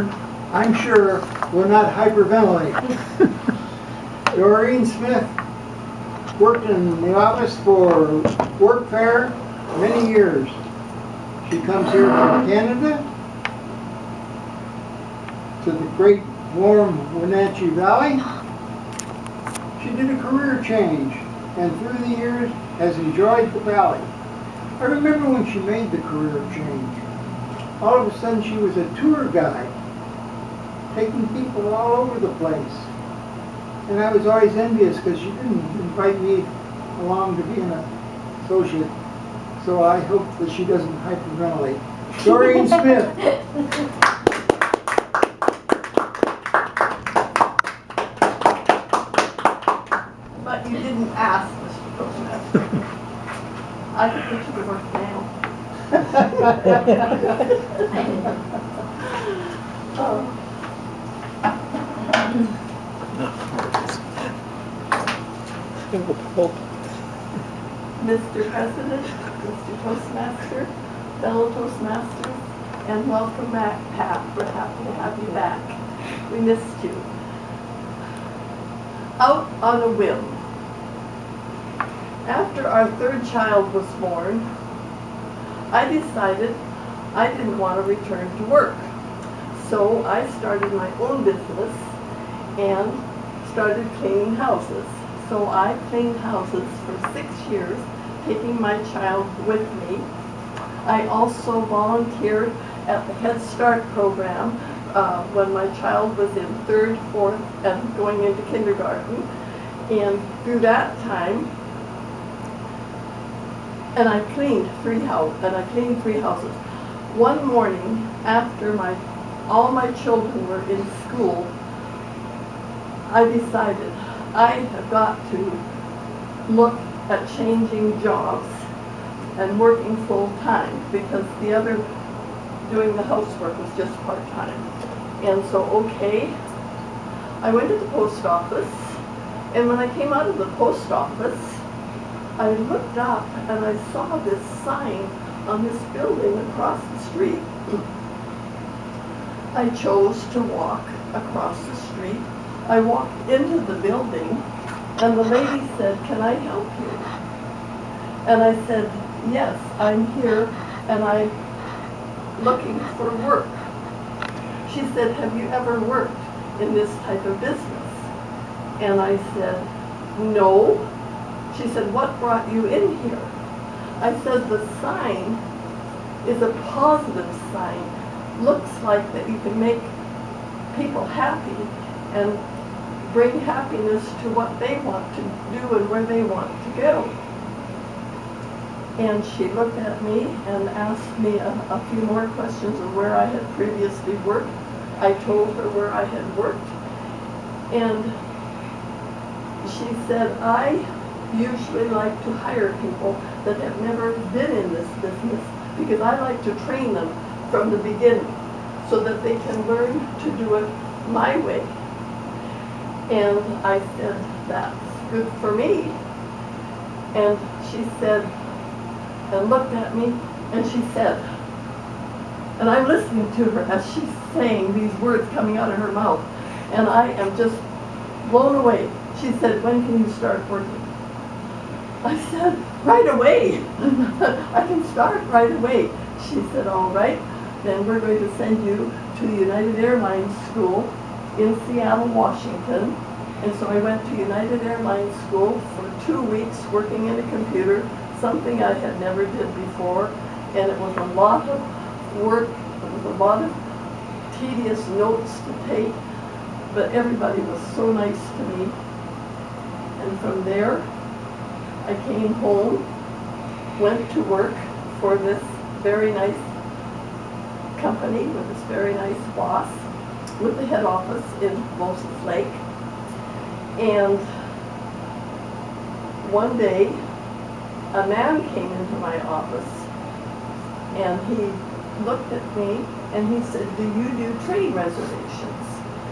I'm sure, will not hyperventilate. Doreen Smith worked in the office for Workfare many years. She comes here from Canada to the great warm Wenatchee Valley. She did a career change and through the years has enjoyed the valley. I remember when she made the career change. All of a sudden she was a tour guide, taking people all over the place. And I was always envious because she didn't invite me along to be an associate. So I hope that she doesn't hyperventilate. Doreen Smith. But you didn't ask, Mr. Postmaster. I could put you to work now. Mr. President, Mr. Postmaster, fellow Toastmasters, and welcome back, Pat. We're happy to have you back. We missed you. Out on a whim. After our third child was born, I decided I didn't want to return to work. So I started my own business and started cleaning houses. So I cleaned houses for 6 years, taking my child with me. I also volunteered at the Head Start program when my child was in 3rd, 4th, and going into kindergarten. And through that time, and I cleaned 3 houses. One morning, after all my children were in school, I decided I have got to look at changing jobs and working full-time because doing the housework was just part-time. And so, okay, I went to the post office, and when I came out of the post office, I looked up and I saw this sign on this building across the street. I chose to walk across the street. I walked into the building and the lady said, "Can I help you?" And I said, "Yes, I'm here and I'm looking for work." She said, "Have you ever worked in this type of business?" And I said, "No." She said, "What brought you in here?" I said, "The sign is a positive sign. Looks like that you can make people happy and bring happiness to what they want to do and where they want to go." And she looked at me and asked me a few more questions of where I had previously worked. I told her where I had worked. And she said, "I usually like to hire people that have never been in this business because I like to train them from the beginning so that they can learn to do it my way." And I said, "That's good for me." And she said, and looked at me, and she said, and I'm listening to her as she's saying these words coming out of her mouth, and I am just blown away. She said, "When can you start working?" I said, "Right away." "I can start right away." She said, "All right, then we're going to send you to the United Airlines School in Seattle, Washington." And so I went to United Airlines School for 2 weeks working in a computer, something I had never did before. And it was a lot of work, it was a lot of tedious notes to take, but everybody was so nice to me. And from there, I came home, went to work for this very nice company with this very nice boss with the head office in Moses Lake. And one day, a man came into my office and he looked at me and he said, "Do you do train reservations?"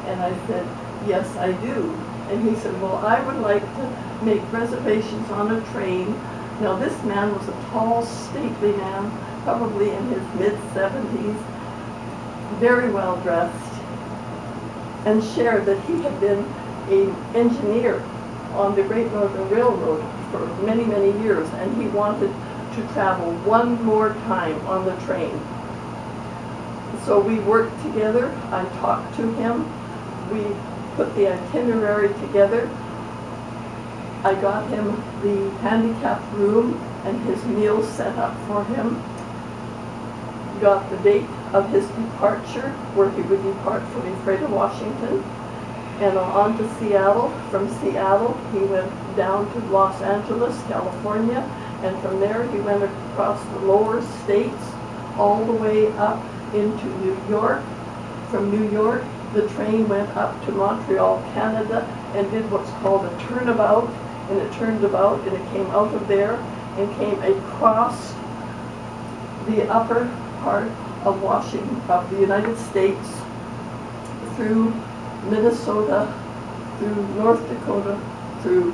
And I said, "Yes, I do." And he said, "Well, I would like to make reservations on a train." Now, this man was a tall, stately man, probably in his mid-70s, very well dressed. and shared that he had been an engineer on the Great Northern Railroad for many, many years, and he wanted to travel one more time on the train. So we worked together. I talked to him. We put the itinerary together. I got him the handicapped room and his meals set up for him. Got the date of his departure, where he would depart from Ephrata, Washington, and on to Seattle. From Seattle, he went down to Los Angeles, California, and from there he went across the lower states all the way up into New York. From New York, the train went up to Montreal, Canada, and did what's called a turnabout, and it turned about, and it came out of there and came across the upper part of Washington, of the United States, through Minnesota, through North Dakota, through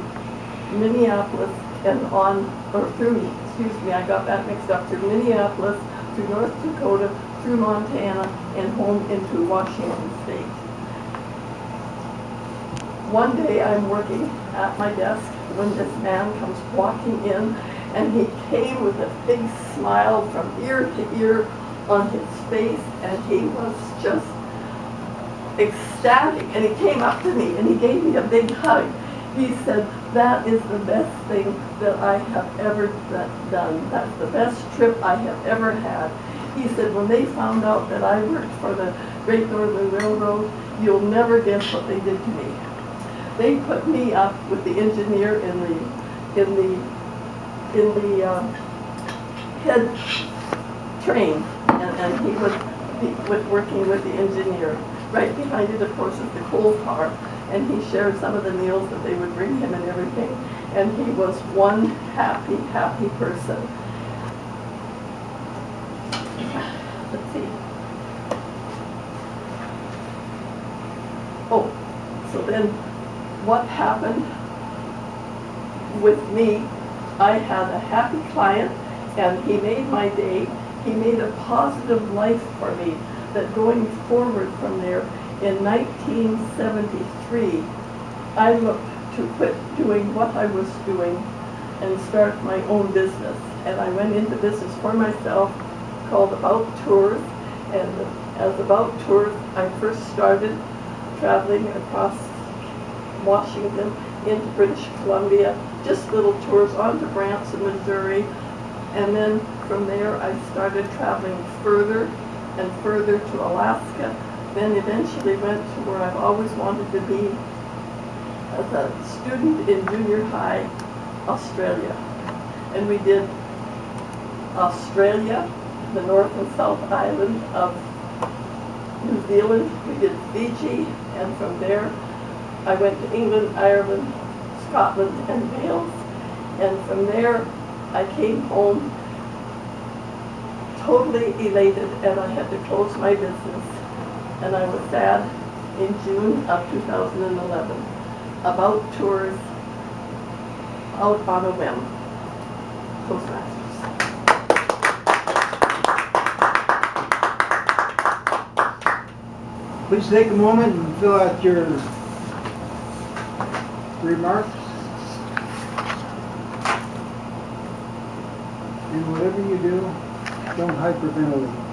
Minneapolis, and on, or through, excuse me, I got that mixed up, through Minneapolis, through North Dakota, through Montana, and home into Washington State. One day I'm working at my desk when this man comes walking in, and he came with a big smile from ear to ear on his face, and he was just ecstatic, and he came up to me and he gave me a big hug. He said, "That is the best thing that I have ever done. That's the best trip I have ever had." He said, "When they found out that I worked for the Great Northern Railroad, you'll never guess what they did to me. They put me up with the engineer in the head train, and he was working with the engineer. Right behind it, of course, is the coal car, and he shared some of the meals that they would bring him and everything. And he was one happy, happy person." Let's see. Oh, so then what happened with me? I had a happy client, and he made my day. He made a positive life for me, that going forward from there, in 1973, I looked to quit doing what I was doing and start my own business. And I went into business for myself called About Tours. And as About Tours, I first started traveling across Washington into British Columbia, just little tours on to Branson, Missouri. And then from there, I started traveling further and further to Alaska, then eventually went to where I've always wanted to be, as a student in junior high, Australia. And we did Australia, the North and South Island of New Zealand, we did Fiji, and from there I went to England, Ireland, Scotland, and Wales. And from there I came home totally elated, and I had to close my business. And I was sad in June of 2011. About Tours, out on a whim. Toastmasters. Please take a moment and fill out your remarks. And whatever you do, don't hyperventilate.